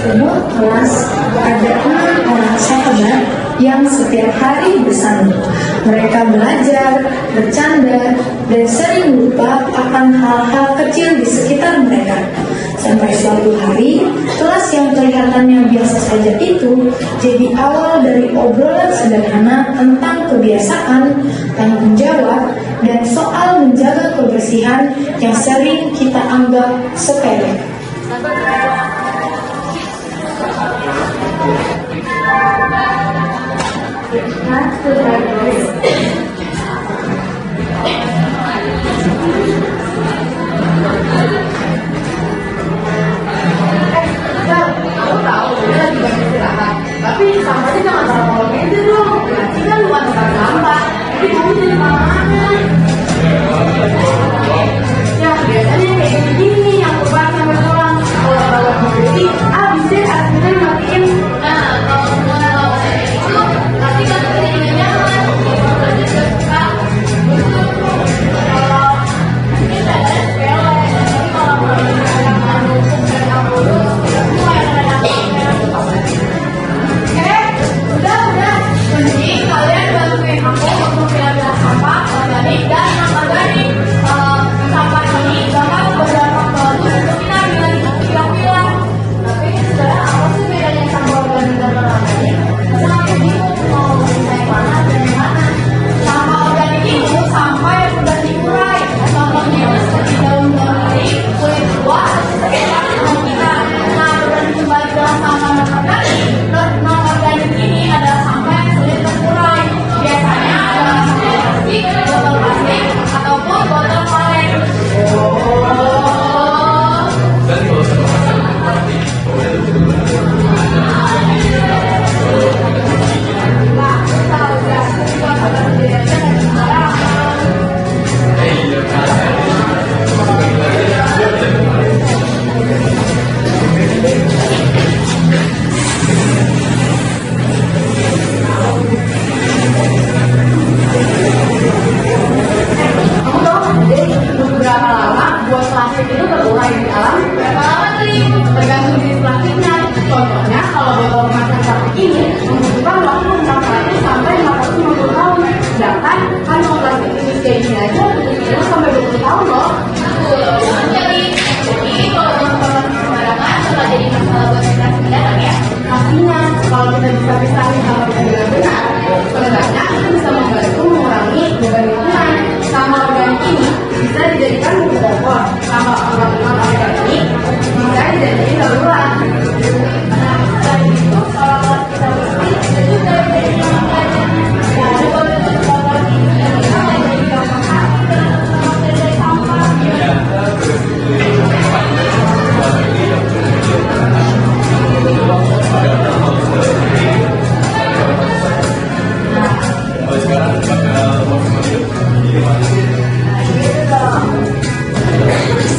seumur kelas ada 6 orang sahabat yang setiap hari bersama. Mereka belajar, bercanda, dan sering lupa akan hal-hal kecil di sekitar mereka. Sampai suatu hari, kelas yang kelihatannya biasa saja itu jadi awal dari obrolan sederhana tentang kebiasaan, tanggung jawab, dan soal menjaga kebersihan yang sering kita anggap sepele. Tapi sampahnya jangan taruh meja dong. Nanti kan bukan tempat sampah. Jadi kamu jadi mana? Ya biasanya kayak gini yang beban sampai pulang. Kalau bawa mobil, bisa akhirnya matiin. Nah kalau itu nanti kan jadi jangan.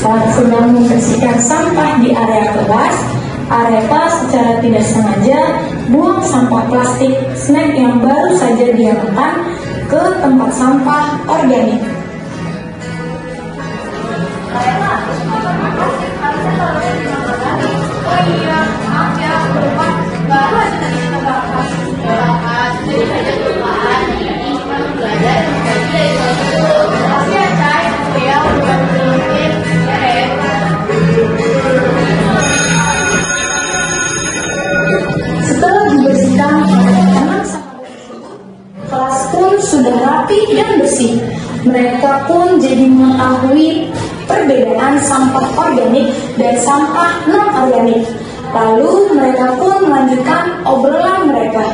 Saat sedang membersihkan sampah di area kelas, Arepa secara tidak sengaja buang sampah plastik snack yang baru saja dia makan ke tempat sampah organik. Oh iya, maaf ya, lupa. Baru aja tadi kita bahas jadi saja kelupaan. Ini cuma belajar dari itu. Tapi ya Cai, ya udah mungkin ya. Setelah dibersihkan teman sahabat, kelas pun sudah rapi dan bersih. Mereka pun jadi mengetahui perbedaan sampah organik dan sampah non-organik. Lalu mereka pun melanjutkan obrolan mereka.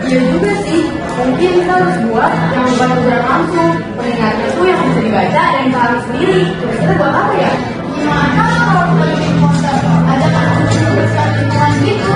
Iya juga sih, mungkin kita harus buat yang bukan langsung. Pengingatnya itu yang bisa dibaca dan dipahami sendiri. Kira-kira buat apa ya? Gimana kalau kita bikin poster? Ada kan bersih lingkungan gitu.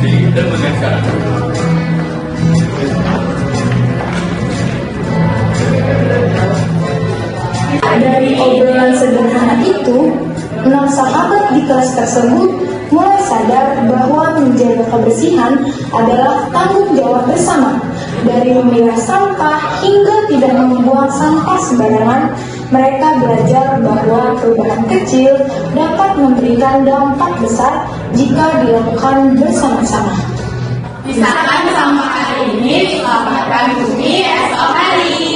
sendiri dan melihat sekarang. Dari obrolan sederhana itu, 6 sahabat di kelas tersebut mulai sadar bahwa menjaga kebersihan adalah tanggung jawab bersama. Dari memilah sampah hingga tidak membuang sampah sembarangan, mereka belajar bahwa perubahan kecil dapat memberikan dampak besar jika dilakukan bersama-sama. Misalkan sampah hari ini selamatkan bumi esok hari.